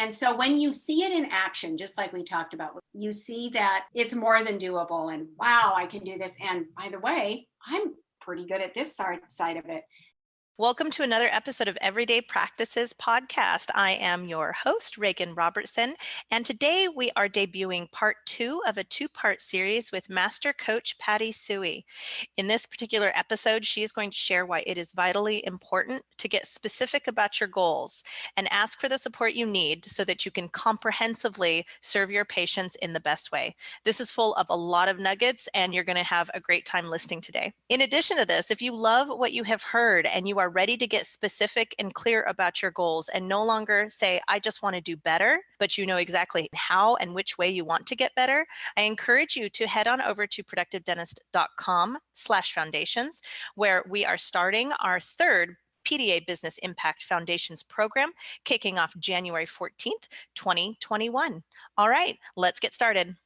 And so when you see it in action, just like we talked about, you see that it's more than doable and wow, I can do this. And by the way, I'm pretty good at this side of it. Welcome to another episode of Everyday Practices Podcast. I am your host, Reagan Robertson, and today we are debuting part 2 of a 2-part series with Master Coach Patti Sooy. In this particular episode, she is going to share why it is vitally important to get specific about your goals and ask for the support you need so that you can comprehensively serve your patients in the best way. This is full of a lot of nuggets, and you're going to have a great time listening today. In addition to this, if you love what you have heard and you are ready to get specific and clear about your goals and no longer say, I just want to do better, but you know exactly how and which way you want to get better, I encourage you to head on over to productivedentist.com/foundations, where we are starting our 3rd PDA Business Impact Foundations program, kicking off January 14th, 2021. All right, let's get started.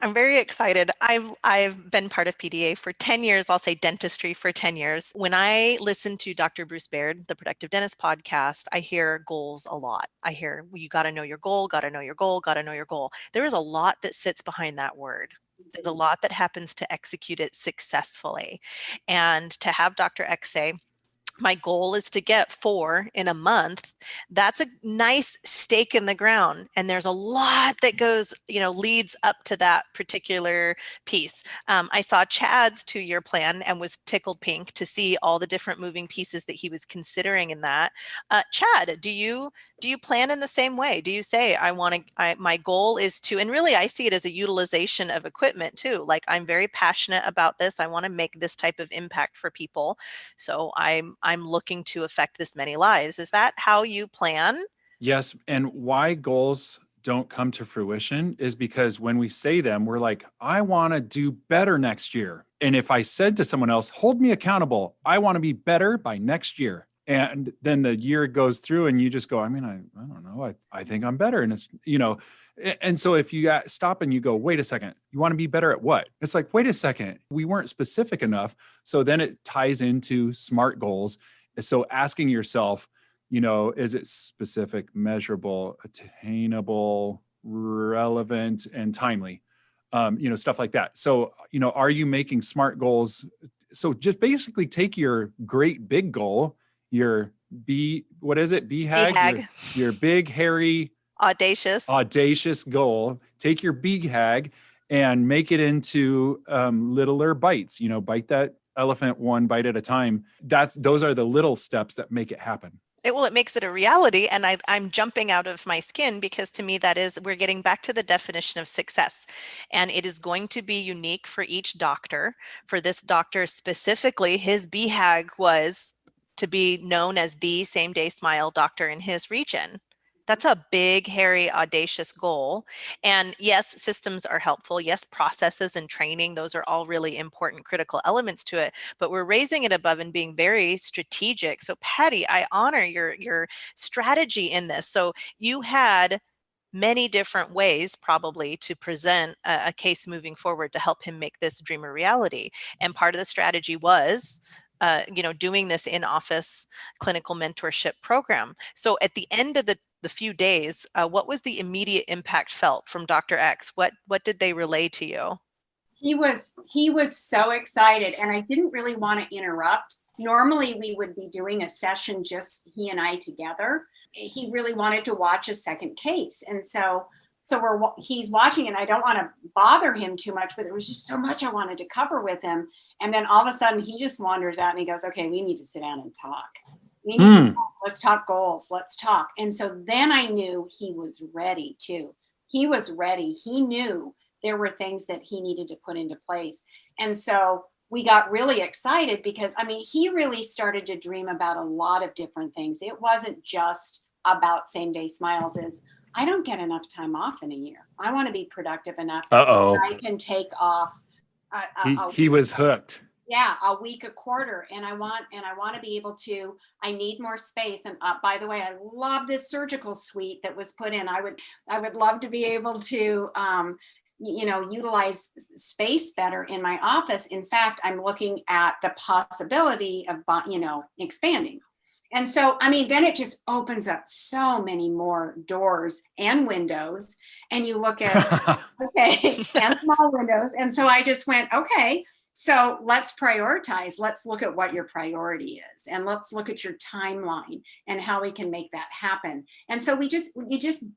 I'm very excited. I've been part of PDA for 10 years. I'll say dentistry for 10 years. When I listen to Dr. Bruce Baird, the Productive Dentist podcast, I hear goals a lot. I hear, well, you got to know your goal, got to know your goal, got to know your goal. There is a lot that sits behind that word. There's a lot that happens to execute it successfully. And to have Dr. X say, my goal is to get 4 in a month, that's a nice stake in the ground. And there's a lot that goes, leads up to that particular piece. I saw Chad's 2-year plan and was tickled pink to see all the different moving pieces that he was considering in that. Chad, do you plan in the same way? Do you say, my goal is to, and really I see it as a utilization of equipment too. Like, I'm very passionate about this. I want to make this type of impact for people. So I'm looking to affect this many lives. Is that how you plan? Yes. And why goals don't come to fruition is because when we say them, we're like, I want to do better next year. And if I said to someone else, hold me accountable, I want to be better by next year. And then the year goes through and you just go, I don't know. I think I'm better. And it's, and so if you stop and you go, wait a second, you want to be better at what? It's like, wait a second, we weren't specific enough. So then it ties into SMART goals. So asking yourself, is it specific, measurable, attainable, relevant, and timely? Stuff like that. So, are you making SMART goals? So just basically take your great big goal, your BHAG, your big, hairy, audacious goal. Take your BHAG and make it into littler bites. Bite that elephant one bite at a time. Those are the little steps that make it happen. It makes it a reality, and I'm jumping out of my skin because to me we're getting back to the definition of success, and it is going to be unique for each doctor. For this doctor specifically, his BHAG was to be known as the same-day smile doctor in his region. That's a big, hairy, audacious goal. And yes, systems are helpful. Yes, processes and training, those are all really important, critical elements to it. But we're raising it above and being very strategic. So Patti, I honor your strategy in this. So you had many different ways probably to present a case moving forward to help him make this dream a reality. And part of the strategy was doing this in-office clinical mentorship program. So at the end of the few days, what was the immediate impact felt from Dr. X? What did they relay to you? He was so excited, and I didn't really want to interrupt. Normally we would be doing a session just he and I together. He really wanted to watch a second case, and so he's watching, and I don't want to bother him too much, but there was just so much I wanted to cover with him. And then all of a sudden he just wanders out and he goes, okay, we need to sit down and talk. We need to talk. Let's talk goals. Let's talk. And so then I knew he was ready too. He was ready. He knew there were things that he needed to put into place. And so we got really excited because, he really started to dream about a lot of different things. It wasn't just about same-day smiles. I don't get enough time off in a year. I want to be productive enough that I can take off. He was hooked. Yeah, a week, a quarter, and I want to be able to. I need more space. And by the way, I love this surgical suite that was put in. I would love to be able to, utilize space better in my office. In fact, I'm looking at the possibility of, expanding. And so, I mean, then it just opens up so many more doors and windows. And you look at, okay, and small windows. And so I just went, okay, so let's prioritize. Let's look at what your priority is. And let's look at your timeline and how we can make that happen. And so you just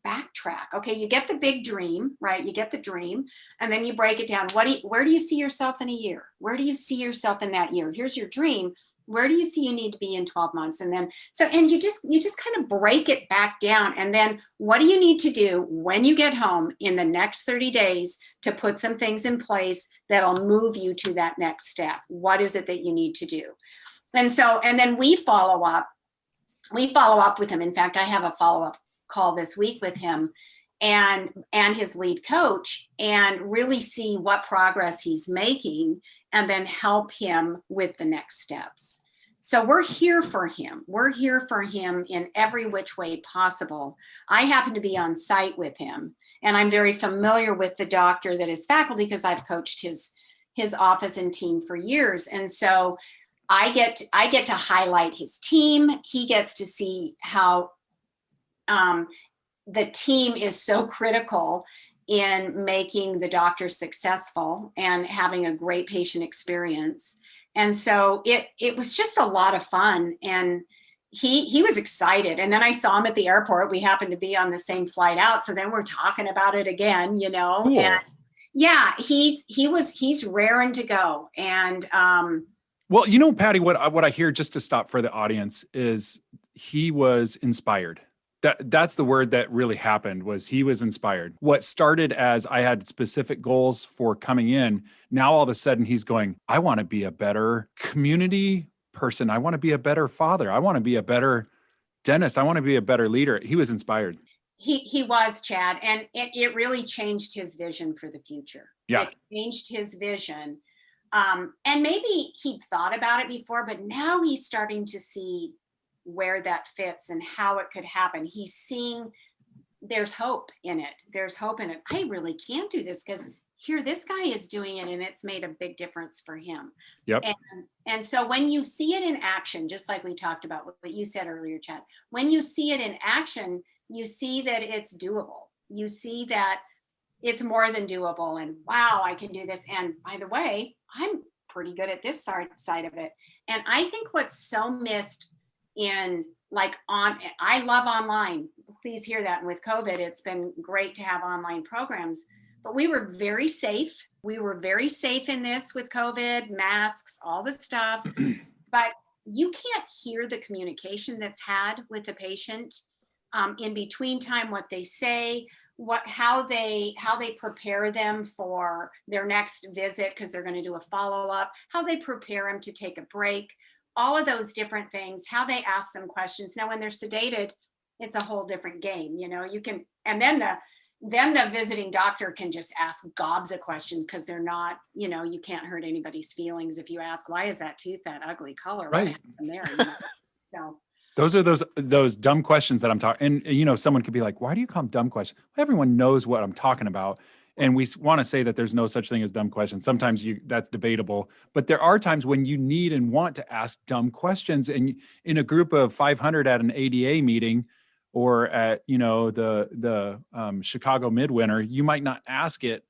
backtrack. Okay, you get the big dream, right? You get the dream, and then you break it down. Where do you see yourself in a year? Where do you see yourself in that year? Here's your dream. Where do you see you need to be in 12 months? And then, and you just kind of break it back down. And then what do you need to do when you get home in the next 30 days to put some things in place that'll move you to that next step? What is it that you need to do? And so, and then we follow up with him. In fact, I have a follow-up call this week with him and his lead coach, and really see what progress he's making and then help him with the next steps. So we're here for him. We're here for him in every which way possible. I happen to be on site with him, and I'm very familiar with the doctor that is faculty because I've coached his office and team for years. And so I get to highlight his team. He gets to see how the team is so critical in making the doctor successful and having a great patient experience. And so it was just a lot of fun, and he was excited. And then I saw him at the airport. We happened to be on the same flight out. So then we're talking about it again, Cool. And yeah, he's raring to go. And well, Patty, what I hear, just to stop for the audience, is he was inspired. That's the word that really happened, was he was inspired. What started as I had specific goals for coming in, now all of a sudden he's going, I want to be a better community person. I want to be a better father. I want to be a better dentist. I want to be a better leader. He was inspired. He was, Chad, and it really changed his vision for the future. Yeah. It changed his vision. And maybe he'd thought about it before, but now he's starting to see where that fits and how it could happen. He's seeing there's hope in it. There's hope in it. I really can't do this because here this guy is doing it and it's made a big difference for him. Yep. And so when you see it in action, just like we talked about what you said earlier, Chad, when you see it in action, you see that it's doable. You see that it's more than doable, and wow, I can do this. And by the way, I'm pretty good at this side of it. And I think what's so missed I love online. Please hear that. And with COVID, it's been great to have online programs, but we were very safe. We were very safe in this with COVID, masks, all the stuff, but you can't hear the communication that's had with the patient in between time, what they say, how they prepare them for their next visit, because they're going to do a follow-up, how they prepare them to take a break, all of those different things, how they ask them questions. Now, when they're sedated, it's a whole different game. You can, and then the visiting doctor can just ask gobs of questions because they're not, you can't hurt anybody's feelings if you ask, why is that tooth that ugly color? Right. What happened there? So those are those dumb questions that I'm talking. And someone could be like, why do you call them dumb questions? Well, everyone knows what I'm talking about. And we want to say that there's no such thing as dumb questions. Sometimes that's debatable, but there are times when you need and want to ask dumb questions. And in a group of 500 at an ADA meeting, or at the Chicago Midwinter, you might not ask it,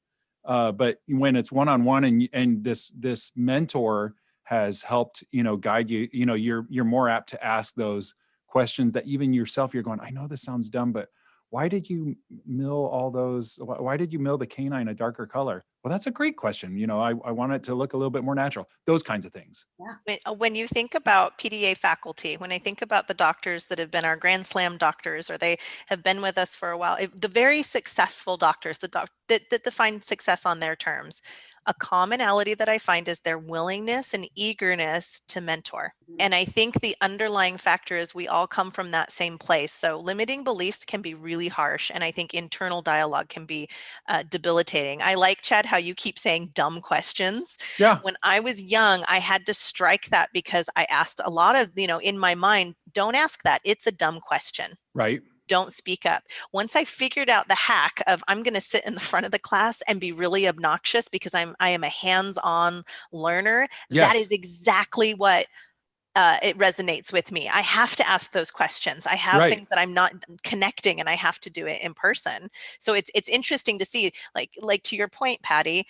but when it's one-on-one and this mentor has helped guide you, you're more apt to ask those questions that even yourself you're going, I know this sounds dumb, but why did you mill all those? Why did you mill the canine a darker color? Well, that's a great question. I want it to look a little bit more natural. Those kinds of things. Yeah. When you think about PDA faculty, when I think about the doctors that have been our Grand Slam doctors, or they have been with us for a while, the very successful doctors, that define success on their terms, a commonality that I find is their willingness and eagerness to mentor. And I think the underlying factor is we all come from that same place. So limiting beliefs can be really harsh. And I think internal dialogue can be debilitating. I like, Chad, how you keep saying dumb questions. Yeah. When I was young, I had to strike that because I asked a lot of, in my mind, don't ask that. It's a dumb question. Right. Don't speak up. Once I figured out the hack of I'm going to sit in the front of the class and be really obnoxious because I am a hands-on learner, Yes. that is exactly what it resonates with me. I have to ask those questions. I have Right. things that I'm not connecting, and I have to do it in person. So it's interesting to see, like to your point, Patty,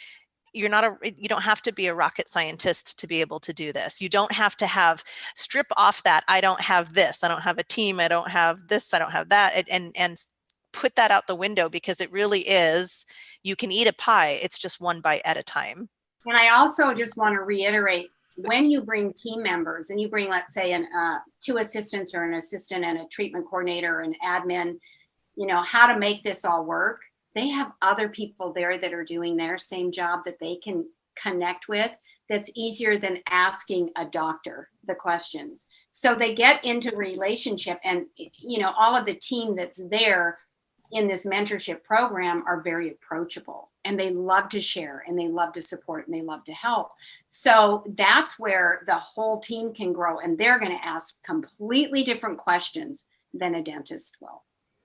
you don't have to be a rocket scientist to be able to do this. You don't have to strip off that I don't have this, I don't have a team, I don't have this, I don't have that, and put that out the window, because it really is, you can eat a pie, it's just one bite at a time. And I also just want to reiterate, when you bring team members and you bring, let's say, two assistants or an assistant and a treatment coordinator and admin, how to make this all work. They have other people there that are doing their same job that they can connect with. That's easier than asking a doctor the questions. So they get into relationship, and all of the team that's there in this mentorship program are very approachable, and they love to share, and they love to support, and they love to help. So that's where the whole team can grow, and they're going to ask completely different questions than a dentist will.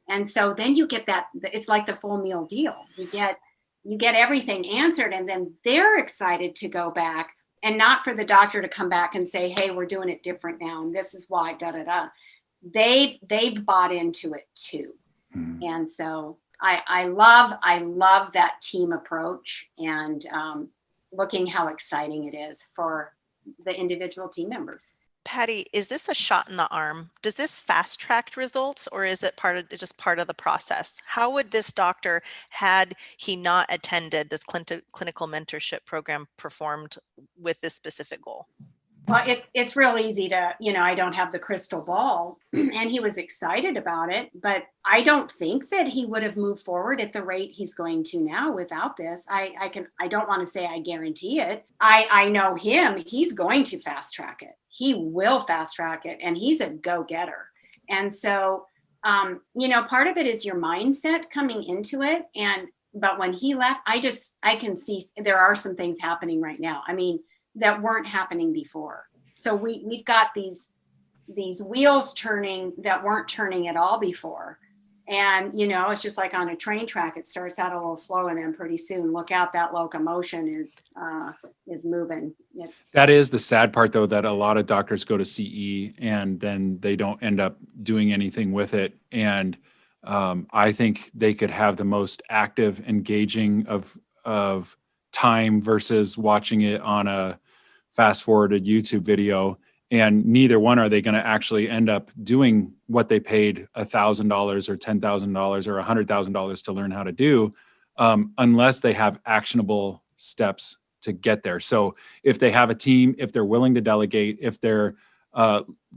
And so then you get that, it's like the full meal deal. You get everything answered, and then they're excited to go back, and not for the doctor to come back and say, hey, we're doing it different now, and this is why, They've bought into it too. Mm-hmm. And so I love that team approach, and looking how exciting it is for the individual team members. Patty, is this a shot in the arm? Does this fast track results, or is it just part of the process? How would this doctor, had he not attended this clinical mentorship program, performed with this specific goal? Well, it's real easy to, I don't have the crystal ball, and he was excited about it, but I don't think that he would have moved forward at the rate he's going to now without this. I don't want to say I guarantee it. I know him, he's going to fast track it. He will fast track it, and he's a go-getter. And so, part of it is your mindset coming into it. But when he left, I can see there are some things happening right now. That weren't happening before. So we've got these wheels turning that weren't turning at all before. And, it's just like on a train track. It starts out a little slow, and then pretty soon, look out, that locomotion is moving. That is the sad part, though, that a lot of doctors go to CE and then they don't end up doing anything with it. And I think they could have the most active, engaging of time versus watching it on a fast forwarded YouTube video, and neither one are they going to actually end up doing what they paid $1,000 or $10,000 or $100,000 to learn how to do, unless they have actionable steps to get there. So if they have a team, if they're willing to delegate, if they're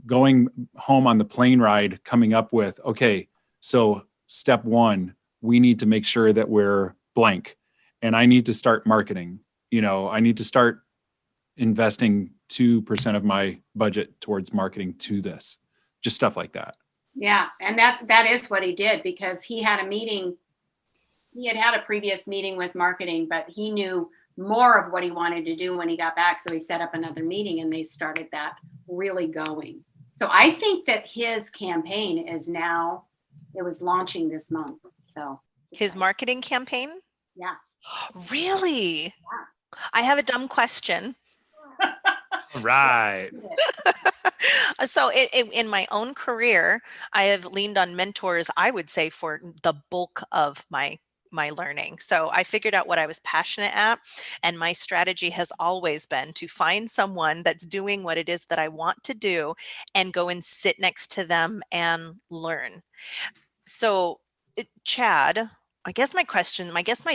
going home on the plane ride, coming up with, okay, so step one, we need to make sure that we're blank. And I need to start marketing. I need to start investing 2% of my budget towards marketing to this, just stuff like that. Yeah. And that is what he did, because he had a meeting. He had a previous meeting with marketing, but he knew more of what he wanted to do when he got back. So he set up another meeting, and they started that really going. So I think that his campaign it was launching this month. So his marketing campaign? Yeah. Really? Yeah. I have a dumb question. Right. So in my own career, I have leaned on mentors, I would say, for the bulk of my learning. So I figured out what I was passionate at, and my strategy has always been to find someone that's doing what it is that I want to do and go and sit next to them and learn. So Chad, I guess my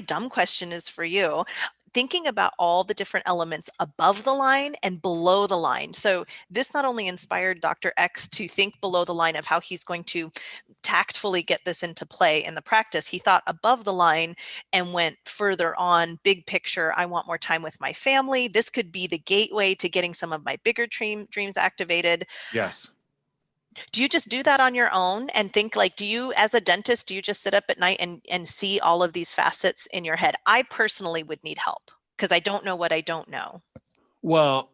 dumb question is for you. Thinking about all the different elements above the line and below the line. So this not only inspired Dr. X to think below the line of how he's going to tactfully get this into play in the practice. He thought above the line and went further on, big picture. I want more time with my family. This could be the gateway to getting some of my bigger dreams activated. Yes. Do you just do that on your own and think, do you, as a dentist, do you just sit up at night and see all of these facets in your head? I personally would need help, because I don't know what I don't know. Well,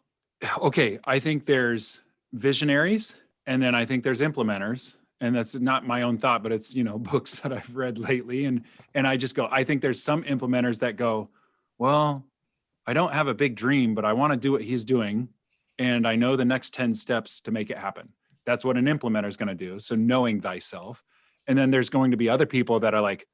okay. I think there's visionaries, and then I think there's implementers, and that's not my own thought, but it's, books that I've read lately. And I just go, I think there's some implementers that go, well, I don't have a big dream, but I want to do what he's doing. and I know the next 10 steps to make it happen. That's what an implementer is going to do. So knowing thyself. And then there's going to be other people that are like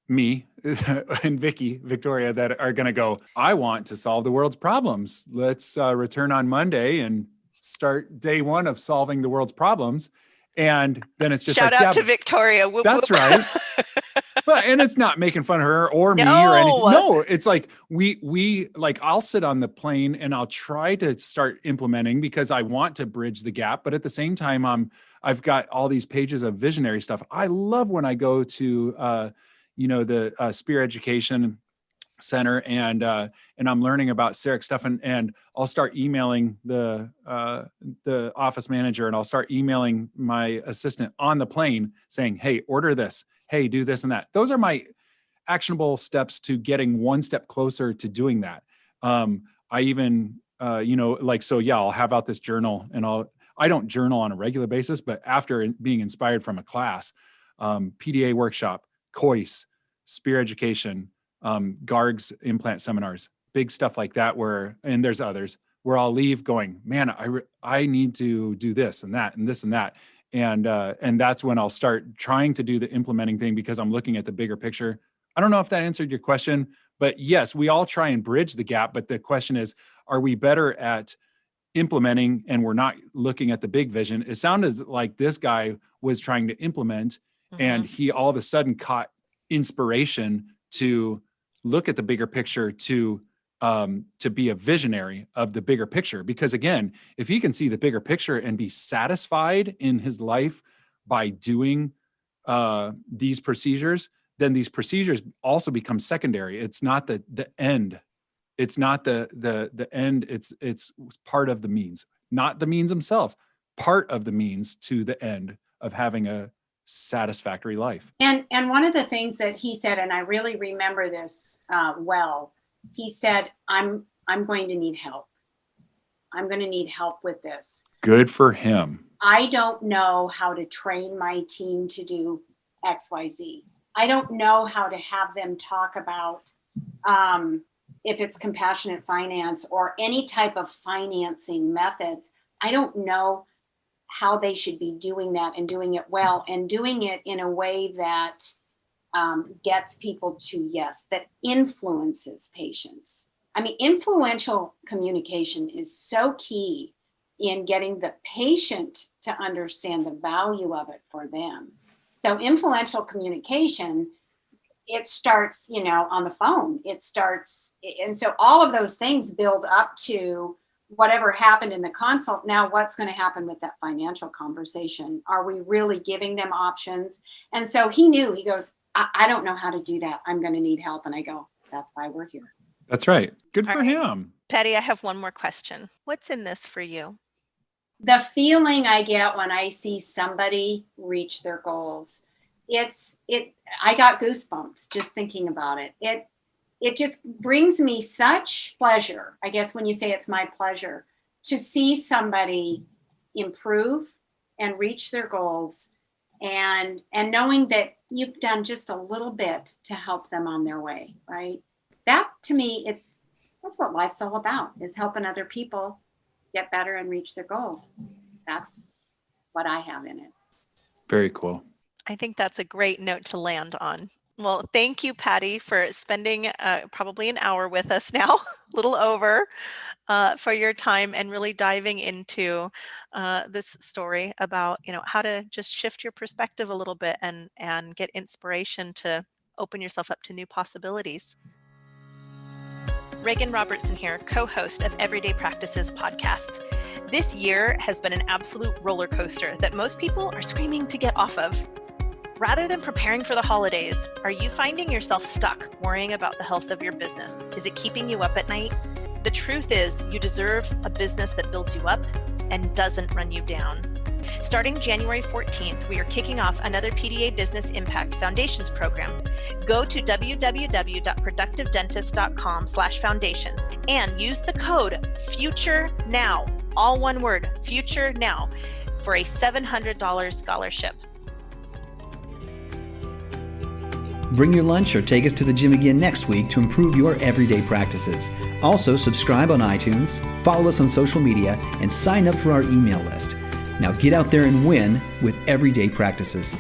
me and Victoria, that are going to go, I want to solve the world's problems. Let's return on Monday and start day one of solving the world's problems. And then it's just shout like, out to Victoria. Whoop, that's whoop. right. But, and it's not making fun of her or me No. or anything. No, it's like we like, I'll sit on the plane and I'll try to start implementing because I want to bridge the gap. But at the same time, I've got all these pages of visionary stuff. I love when I go to, the Spear Education Center and I'm learning about CEREC stuff and I'll start emailing the office manager and I'll start emailing my assistant on the plane saying, hey, order this. Hey, do this and that. Those are my actionable steps to getting one step closer to doing that. I even, I'll have out this journal and I don't journal on a regular basis, but after being inspired from a class, PDA workshop, COIS, Spear Education, GARG's implant seminars, big stuff like that and there's others where I'll leave going, man, I need to do this and that and this and that. And that's when I'll start trying to do the implementing thing because I'm looking at the bigger picture. I don't know if that answered your question, but yes, we all try and bridge the gap. But the question is, are we better at implementing and we're not looking at the big vision? It sounded like this guy was trying to implement and he all of a sudden caught inspiration to look at the bigger picture, to be a visionary of the bigger picture. Because again, if he can see the bigger picture and be satisfied in his life by doing these procedures, then these procedures also become secondary. It's not the end. It's not the end. It's part of the means, not the means themselves, part of the means to the end of having a satisfactory life. And one of the things that he said, and I really remember this well, he said, I'm going to need help. I'm going to need help with this. Good for him. I don't know how to train my team to do XYZ. I don't know how to have them talk about if it's compassionate finance or any type of financing methods. I don't know how they should be doing that and doing it well and doing it in a way that gets people to yes, that influences patients. I mean, influential communication is so key in getting the patient to understand the value of it for them. So influential communication, it starts, on the phone. It starts, and so all of those things build up to whatever happened in the consult. Now, what's going to happen with that financial conversation? Are we really giving them options? And so he knew, he goes, I don't know how to do that. I'm going to need help. And I go, that's why we're here. That's right. Good All for right. him. Patty, I have one more question. What's in this for you? The feeling I get when I see somebody reach their goals, I got goosebumps just thinking about it. It just brings me such pleasure. I guess when you say it's my pleasure to see somebody improve and reach their goals and knowing that you've done just a little bit to help them on their way, right? That to me, that's what life's all about, is helping other people get better and reach their goals. That's what I have in it. Very cool. I think that's a great note to land on. Well, thank you, Patty, for spending probably an hour with us now, a little over, for your time and really diving into this story about, how to just shift your perspective a little bit and get inspiration to open yourself up to new possibilities. Reagan Robertson here, co-host of Everyday Practices podcast. This year has been an absolute roller coaster that most people are screaming to get off of. Rather than preparing for the holidays, are you finding yourself stuck worrying about the health of your business? Is it keeping you up at night? The truth is, you deserve a business that builds you up and doesn't run you down. Starting January 14th, we are kicking off another PDA Business Impact Foundations program. Go to www.productivedentist.com/foundations and use the code FUTURENOW, all one word, FUTURENOW, for a $700 scholarship. Bring your lunch or take us to the gym again next week to improve your everyday practices. Also, subscribe on iTunes, follow us on social media, and sign up for our email list. Now get out there and win with everyday practices.